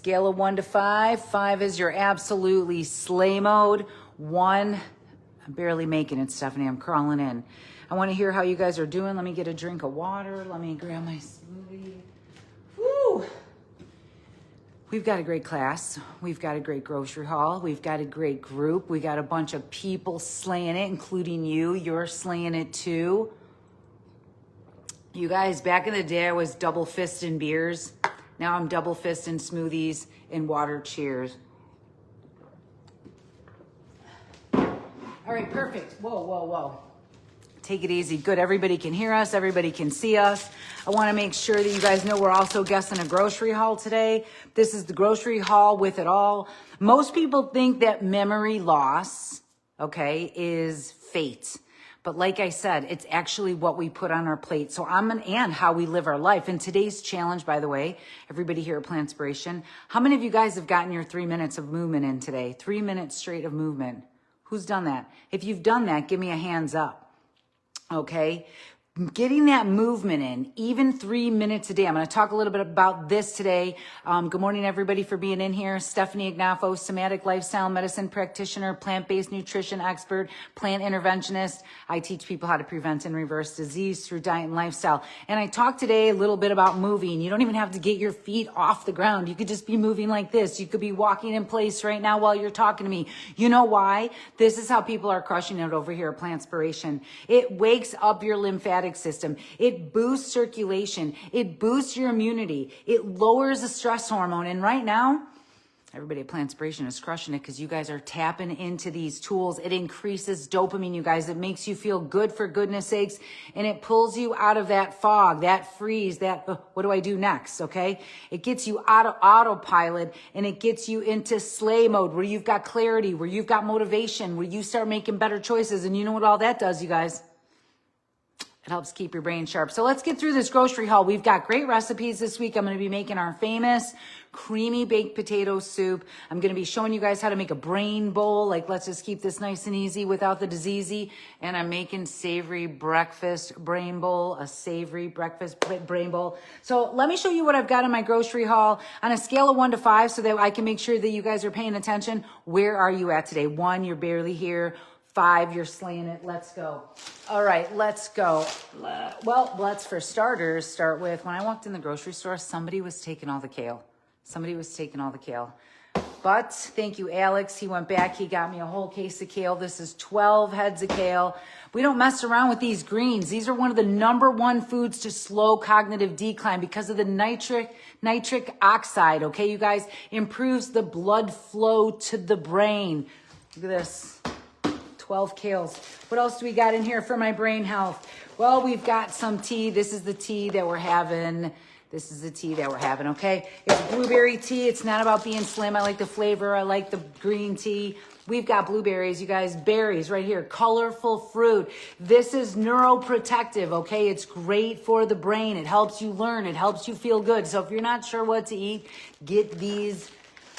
scale of 1 to 5. 5 is your absolutely slay mode. 1, I'm barely making it, Stephanie. I'm crawling in. I want to hear how you guys are doing. Let me get a drink of water. Let me grab my smoothie. Woo! We've got a great class. We've got a great grocery haul. We've got a great group. We got a bunch of people slaying it, including you. You're slaying it too. You guys, back in the day, I was double fisting beers. Now I'm double fisting smoothies and water. Cheers. All right, perfect. Whoa, whoa, whoa. Take it easy. Good. Everybody can hear us. Everybody can see us. I want to make sure that you guys know we're also guessing a grocery haul today. This is the grocery haul with it all. Most people think that memory loss, okay, is fate. But like I said, it's actually what we put on our plate. So and how we live our life. And today's challenge, by the way, everybody here at Plantspiration, how many of you guys have gotten your 3 minutes of movement in today? 3 minutes straight of movement. Who's done that? If you've done that, give me a hands up. Okay, getting that movement in, even 3 minutes a day. I'm going to talk a little bit about this today. Good morning, everybody, for being in here. Stephanie Ignafo, Somatic Lifestyle Medicine Practitioner, plant-based nutrition expert, plant interventionist. I teach people how to prevent and reverse disease through diet and lifestyle. And I talked today a little bit about moving. You don't even have to get your feet off the ground. You could just be moving like this. You could be walking in place right now while you're talking to me. You know why? This is how people are crushing it over here at Plantspiration. It wakes up your lymphatic system. It boosts circulation. It boosts your immunity. It lowers the stress hormone. And right now, everybody at Plantspiration is crushing it because you guys are tapping into these tools. It increases dopamine, you guys. It makes you feel good, for goodness sakes. And it pulls you out of that fog, that freeze, that what do I do next, okay? It gets you out of autopilot and it gets you into slay mode where you've got clarity, where you've got motivation, where you start making better choices. And you know what all that does, you guys? It helps keep your brain sharp. So let's get through this grocery haul. We've got great recipes this week. I'm going to be making our famous creamy baked potato soup. I'm going to be showing you guys how to make a brain bowl. Like, let's just keep this nice and easy without the diseasey. And I'm making savory breakfast brain bowl, a savory breakfast brain bowl. So let me show you what I've got in my grocery haul on a scale of 1 to 5 so that I can make sure that you guys are paying attention. Where are you at today? 1, you're barely here. 5, you're slaying it. Let's go. All right, let's go. Well, let's, for starters, start with when I walked in the grocery store, somebody was taking all the kale. Somebody was taking all the kale. But thank you, Alex. He went back. He got me a whole case of kale. This is 12 heads of kale. We don't mess around with these greens. These are one of the #1 foods to slow cognitive decline because of the nitric oxide. Okay, you guys? Improves the blood flow to the brain. Look at this. 12 kales. What else do we got in here for my brain health? Well, we've got some tea. This is the tea that we're having. This is the tea that we're having, okay? It's blueberry tea. It's not about being slim. I like the flavor. I like the green tea. We've got blueberries, you guys. Berries right here. Colorful fruit. This is neuroprotective, okay? It's great for the brain. It helps you learn. It helps you feel good. So if you're not sure what to eat, get these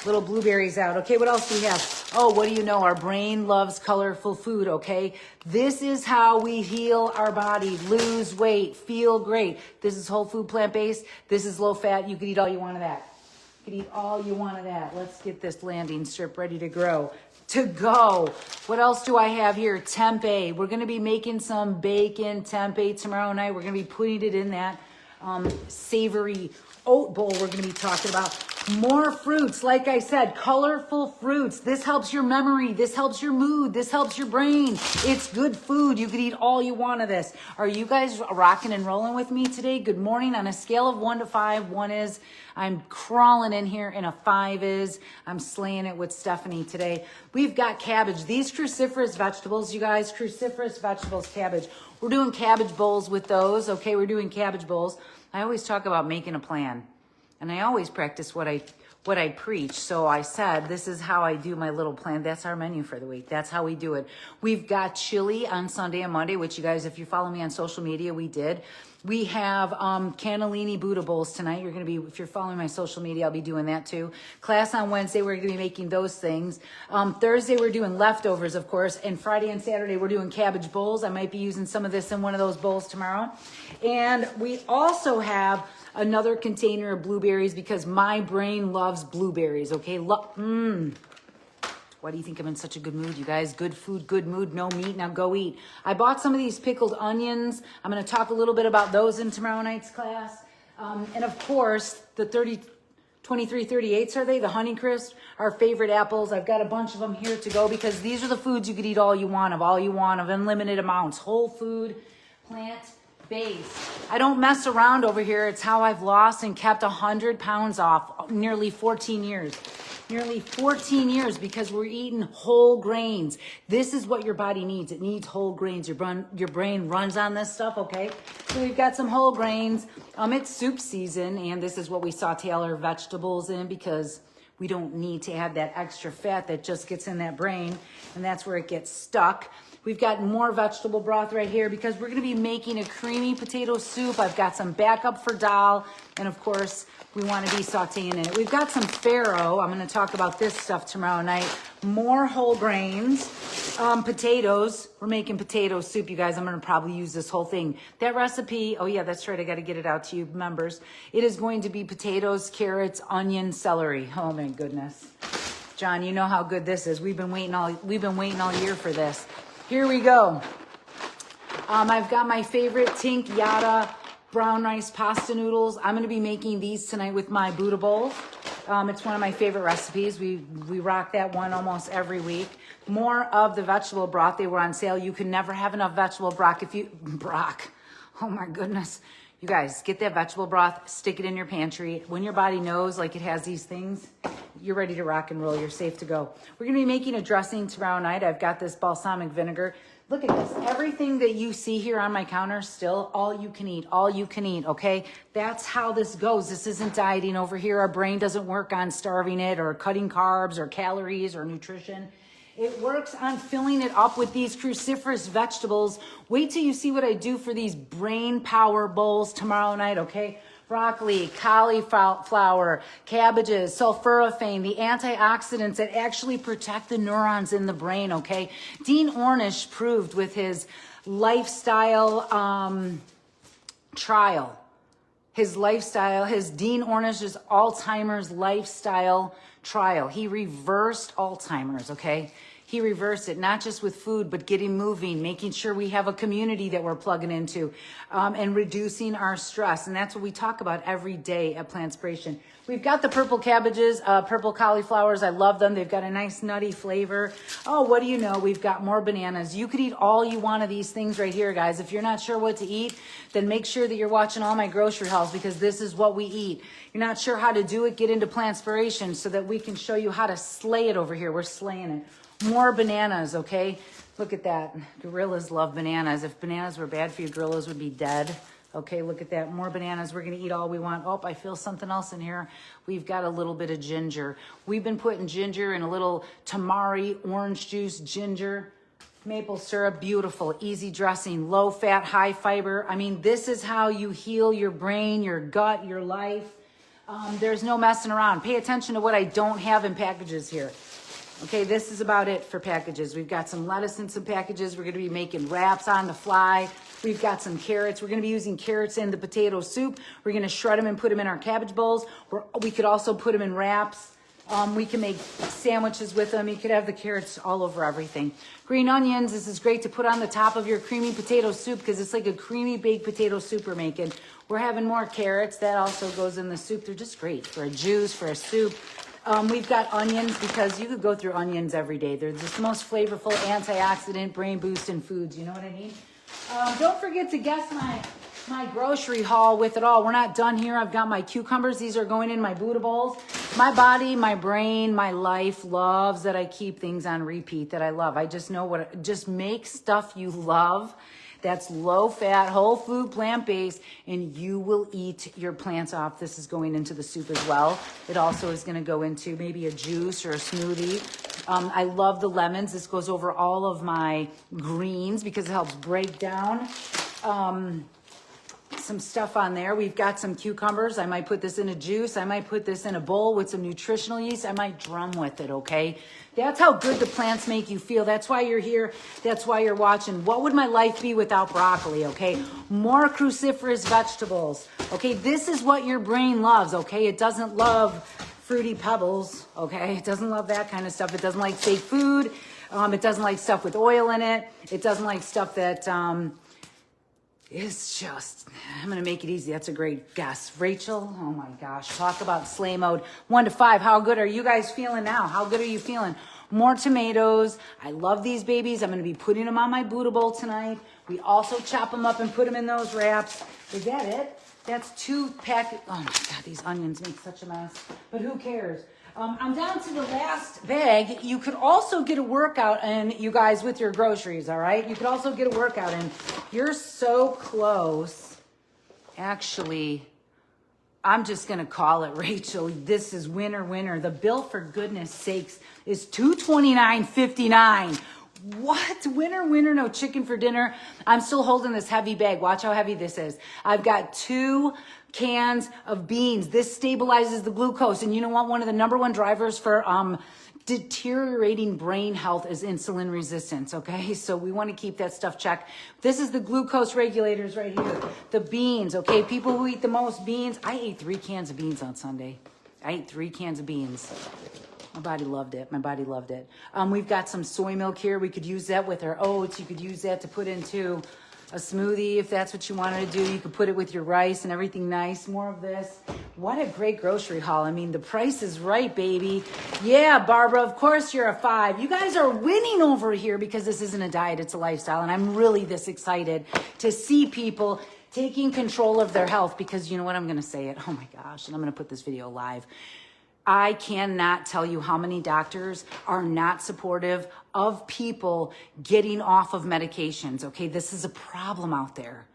little blueberries out. Okay, what else do we have? Oh, what do you know? Our brain loves colorful food, okay? This is how we heal our body, lose weight, feel great. This is whole food, plant-based. This is low fat. You could eat all you want of that. You could eat all you want of that. Let's get this landing strip ready to grow. To go. What else do I have here? Tempeh. We're going to be making some bacon tempeh tomorrow night. We're going to be putting it in that savory oat bowl we're going to be talking about. More fruits, like I said, colorful fruits. This helps your memory. This helps your mood. This helps your brain. It's good food. You could eat all you want of this. Are you guys rocking and rolling with me today? Good morning. On a scale of 1 to 5, 1 is I'm crawling in here, and a 5 is I'm slaying it with Stephanie today. We've got cabbage. These cruciferous vegetables, you guys, cruciferous vegetables, cabbage. We're doing cabbage bowls with those, okay? We're doing cabbage bowls. I always talk about making a plan. And I always practice what I preach. So I said, this is how I do my little plan. That's our menu for the week. That's how we do it. We've got chili on Sunday and Monday, which you guys, if you follow me on social media, we did. We have cannellini Buddha bowls tonight. You're going to be, if you're following my social media, I'll be doing that too. Class on Wednesday, we're going to be making those things. Thursday, we're doing leftovers, of course. And Friday and Saturday, we're doing cabbage bowls. I might be using some of this in one of those bowls tomorrow. And we also have another container of blueberries because my brain loves blueberries, okay? Why do you think I'm in such a good mood, you guys? Good food, good mood, no meat, now go eat. I bought some of these pickled onions. I'm gonna talk a little bit about those in tomorrow night's class. And of course, the 2338s are they? The Honeycrisp, our favorite apples. I've got a bunch of them here to go because these are the foods you could eat all you want of unlimited amounts. Whole food, plant-based. I don't mess around over here. It's how I've lost and kept 100 pounds off nearly 14 years. Nearly 14 years because we're eating whole grains. This is what your body needs. It needs whole grains. Your brain runs on this stuff, okay? So we've got some whole grains. It's soup season, and this is what we saute all our vegetables in because we don't need to have that extra fat that just gets in that brain, and that's where it gets stuck. We've got more vegetable broth right here because we're gonna be making a creamy potato soup. I've got some backup for dal, and of course, we want to be sauteing in it. We've got some farro. I'm going to talk about this stuff tomorrow night. More whole grains, potatoes. We're making potato soup, you guys. I'm going to probably use this whole thing. That recipe, oh yeah, that's right. I got to get it out to you members. It is going to be potatoes, carrots, onion, celery. Oh my goodness. John, you know how good this is. We've been waiting all year for this. Here we go. I've got my favorite Tink Yada brown rice pasta noodles. I'm going to be making these tonight with my Buddha bowl. It's one of my favorite recipes. We rock that one almost every week. More of the vegetable broth. They were on sale. You can never have enough vegetable broth Oh my goodness. You guys, get that vegetable broth, stick it in your pantry. When your body knows like it has these things, you're ready to rock and roll. You're safe to go. We're going to be making a dressing tomorrow night. I've got this balsamic vinegar. Look at this. Everything that you see here on my counter, still all you can eat, okay? That's how this goes. This isn't dieting over here. Our brain doesn't work on starving it or cutting carbs or calories or nutrition. It works on filling it up with these cruciferous vegetables. Wait till you see what I do for these brain power bowls tomorrow night, okay? Broccoli, cauliflower, cabbages, sulforaphane, the antioxidants that actually protect the neurons in the brain, okay? Dean Ornish proved with his lifestyle trial, his Dean Ornish's Alzheimer's lifestyle trial. He reversed Alzheimer's, okay? He reversed it, not just with food, but getting moving, making sure we have a community that we're plugging into, and reducing our stress. And that's what we talk about every day at Plantspiration. We've got the purple cabbages, purple cauliflowers. I love them. They've got a nice nutty flavor. Oh, what do you know? We've got more bananas. You could eat all you want of these things right here, guys. If you're not sure what to eat, then make sure that you're watching all my grocery hauls because this is what we eat. You're not sure how to do it, get into Plantspiration so that we can show you how to slay it over here. We're slaying it. More bananas, okay? Look at that. Gorillas love bananas. If bananas were bad for you, gorillas would be dead. Okay, look at that. More bananas. We're going to eat all we want. Oh, I feel something else in here. We've got a little bit of ginger. We've been putting ginger in a little tamari, orange juice, ginger, maple syrup. Beautiful, easy dressing, low fat, high fiber. I mean, this is how you heal your brain, your gut, your life. There's no messing around. Pay attention to what I don't have in packages here. Okay, this is about it for packages. We've got some lettuce in some packages. We're going to be making wraps on the fly. We've got some carrots. We're going to be using carrots in the potato soup. We're going to shred them and put them in our cabbage bowls. We could also put them in wraps. We can make sandwiches with them. You could have the carrots all over everything. Green onions, this is great to put on the top of your creamy potato soup because it's like a creamy baked potato soup we're making. We're having more carrots. That also goes in the soup. They're just great for a juice, for a soup. We've got onions because you could go through onions every day. They're just the most flavorful antioxidant, brain boosting foods. You know what I mean? Don't forget to guess my grocery haul with it all. We're not done here. I've got my cucumbers. These are going in my Buddha bowls. My body, my brain, my life loves that I keep things on repeat that I love. I just know just make stuff you love. That's low fat, whole food, plant-based, and you will eat your plants off. This is going into the soup as well. It also is going to go into maybe a juice or a smoothie. I love the lemons. This goes over all of my greens because it helps break down some stuff on there. We've got some cucumbers. I might put this in a juice. I might put this in a bowl with some nutritional yeast. I might drum with it, okay? That's how good the plants make you feel. That's why you're here. That's why you're watching. What would my life be without broccoli, okay? More cruciferous vegetables, okay? This is what your brain loves, okay? It doesn't love fruity pebbles, okay? It doesn't love that kind of stuff. It doesn't like fake food. It doesn't like stuff with oil in it. It doesn't like stuff that is just, I'm going to make it easy. That's a great guess. Rachel, oh my gosh, talk about slay mode. 1 to 5, how good are you guys feeling now? How good are you feeling? More tomatoes. I love these babies. I'm going to be putting them on my Buddha bowl tonight. We also chop them up and put them in those wraps. Is that it? That's 2 packets. Oh my God, these onions make such a mess. But who cares? I'm down to the last bag. You could also get a workout in, you guys, with your groceries, all right? You could also get a workout in. You're so close. Actually, I'm just going to call it, Rachel. This is winner. The bill, for goodness sakes, is $229.59. What? Winner, no chicken for dinner. I'm still holding this heavy bag. Watch how heavy this is. I've got 2 cans of beans. This stabilizes the glucose. And you know what? One of the number 1 drivers for deteriorating brain health is insulin resistance, okay? So we want to keep that stuff checked. This is the glucose regulators right here. The beans, okay? People who eat the most beans. I ate 3 cans of beans on Sunday. I ate 3 cans of beans. My body loved it. We've got some soy milk here. We could use that with our oats. You could use that to put into a smoothie if that's what you wanted to do. You could put it with your rice and everything nice. More of this. What a great grocery haul. I mean, the price is right, baby. Yeah, Barbara, of course you're a 5. You guys are winning over here because this isn't a diet, it's a lifestyle. And I'm really this excited to see people taking control of their health because you know what? I'm going to say it. Oh my gosh. And I'm going to put this video live. I cannot tell you how many doctors are not supportive of people getting off of medications, okay? This is a problem out there.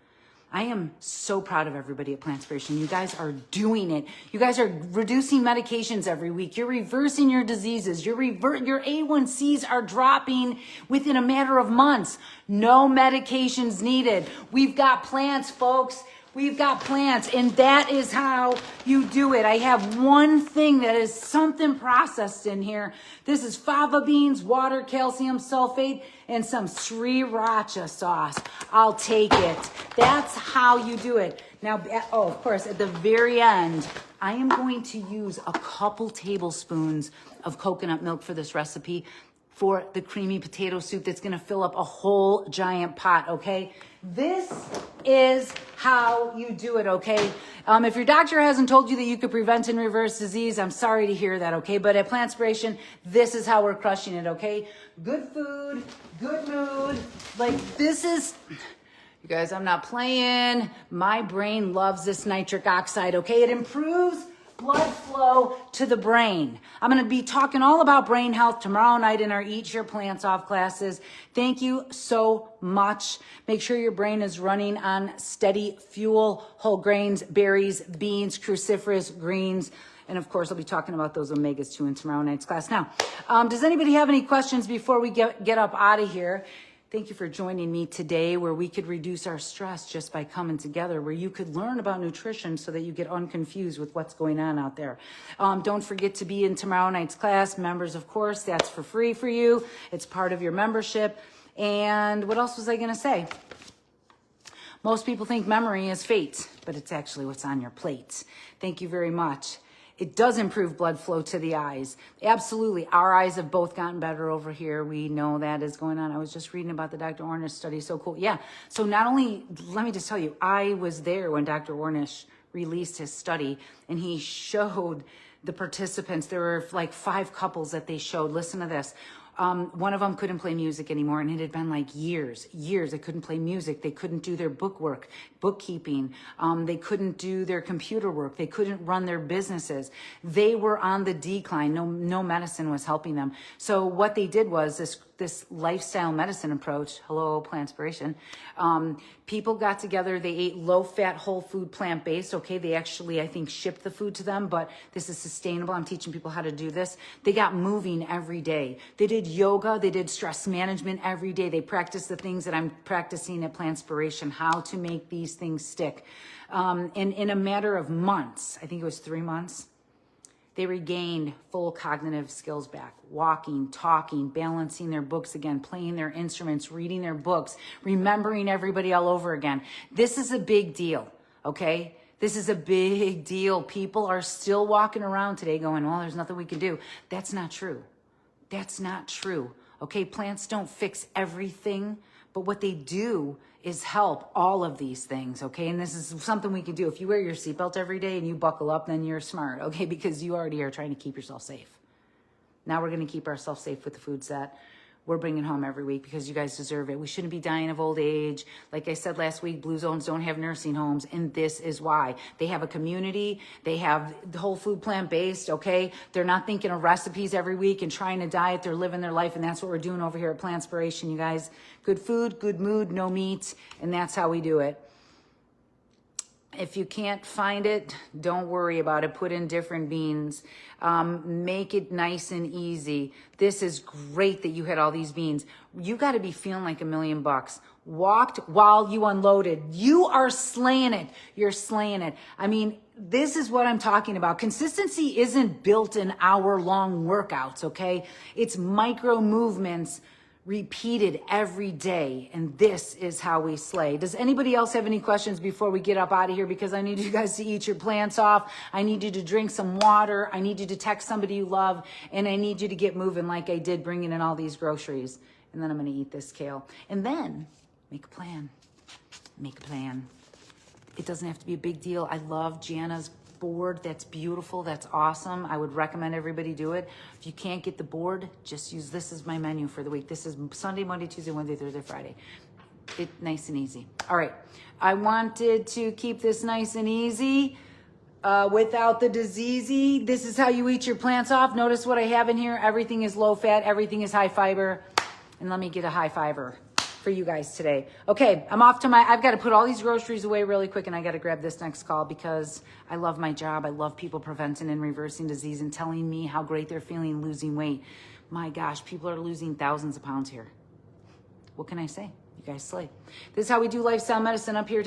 I am so proud of everybody at Plantspiration. You guys are doing it. You guys are reducing medications every week. You're reversing your diseases. Your A1Cs are dropping within a matter of months. No medications needed. We've got plants, folks. We've got plants, and that is how you do it. I have one thing that is something processed in here. This is fava beans, water, calcium sulfate, and some sriracha sauce. I'll take it. That's how you do it. Now, of course, at the very end, I am going to use a couple tablespoons of coconut milk for this recipe for the creamy potato soup that's going to fill up a whole giant pot, okay? This is how you do it, okay? If your doctor hasn't told you that you could prevent and reverse disease, I'm sorry to hear that, okay? But at Plantspiration, this is how we're crushing it, okay? Good food, good mood. Like, this is... You guys, I'm not playing. My brain loves this nitric oxide, okay? It improves blood flow to the brain. I'm going to be talking all about brain health tomorrow night in our Eat Your Plants Off classes. Thank you so much. Make sure your brain is running on steady fuel, whole grains, berries, beans, cruciferous greens. And of course, I'll be talking about those omegas too in tomorrow night's class. Now, does anybody have any questions before we get up out of here? Thank you for joining me today where we could reduce our stress just by coming together, where you could learn about nutrition so that you get unconfused with what's going on out there. Don't forget to be in tomorrow night's class. Members, of course, that's for free for you. It's part of your membership. And what else was I going to say? Most people think memory is fate, but it's actually what's on your plate. Thank you very much. It does improve blood flow to the eyes. Absolutely. Our eyes have both gotten better over here. We know that is going on. I was just reading about the Dr. Ornish study. So cool. Yeah. So not only, let me just tell you, I was there when Dr. Ornish released his study and he showed the participants. There were like 5 couples that they showed. Listen to this. One of them couldn't play music anymore, and it had been like years. They couldn't play music. They couldn't do their bookkeeping. They couldn't do their computer work. They couldn't run their businesses. They were on the decline. No medicine was helping them. So what they did was this lifestyle medicine approach. Hello, Plantspiration. People got together. They ate low-fat, whole food, plant-based. Okay, they actually, I think, shipped the food to them, but this is sustainable. I'm teaching people how to do this. They got moving every day. They did did yoga. They did stress management every day. They practiced the things that I'm practicing at Plantspiration, how to make these things stick. And in a matter of months, I think it was 3 months, they regained full cognitive skills back. Walking, talking, balancing their books again, playing their instruments, reading their books, remembering everybody all over again. This is a big deal, okay? This is a big deal. People are still walking around today going, well, there's nothing we can do. That's not true. That's not true, okay? Plants don't fix everything, but what they do is help all of these things, okay? And this is something we can do. If you wear your seatbelt every day and you buckle up, then you're smart, okay? Because you already are trying to keep yourself safe. Now we're going to keep ourselves safe with the foods that we're bringing home every week because you guys deserve it. We shouldn't be dying of old age. Like I said last week, blue zones don't have nursing homes, and this is why. They have a community. They have the whole food plant-based, okay? They're not thinking of recipes every week and trying to diet. They're living their life, and that's what we're doing over here at Plantspiration, you guys. Good food, good mood, no meat, and that's how we do it. If you can't find it, don't worry about it. Put in different beans. Make it nice and easy. This is great that you had all these beans. You got to be feeling like $1 million. Walked while you unloaded. You are slaying it. You're slaying it. I mean, this is what I'm talking about. Consistency isn't built in hour-long workouts, okay? It's micro movements repeated every day, and this is how we slay. Does anybody else have any questions before we get up out of here? Because I need you guys to eat your plants off. I need you to drink some water. I need you to text somebody you love, and I need you to get moving like I did, bringing in all these groceries. And then I'm going to eat this kale. And then make a plan. Make a plan. It doesn't have to be a big deal. I love Jana's board. That's beautiful. That's awesome. I would recommend everybody do it. If you can't get the board, just use this as my menu for the week. This is Sunday, Monday, Tuesday, Wednesday, Thursday, Friday. It's nice and easy. All right. I wanted to keep this nice and easy without the diseasey. This is how you eat your plants off. Notice what I have in here. Everything is low fat. Everything is high fiber. And let me get a high fiber for you guys today. Okay, I'm off to I've got to put all these groceries away really quick, and I got to grab this next call because I love my job. I love people preventing and reversing disease and telling me how great they're feeling losing weight. My gosh, people are losing thousands of pounds here. What can I say? You guys slay. This is how we do lifestyle medicine up here today.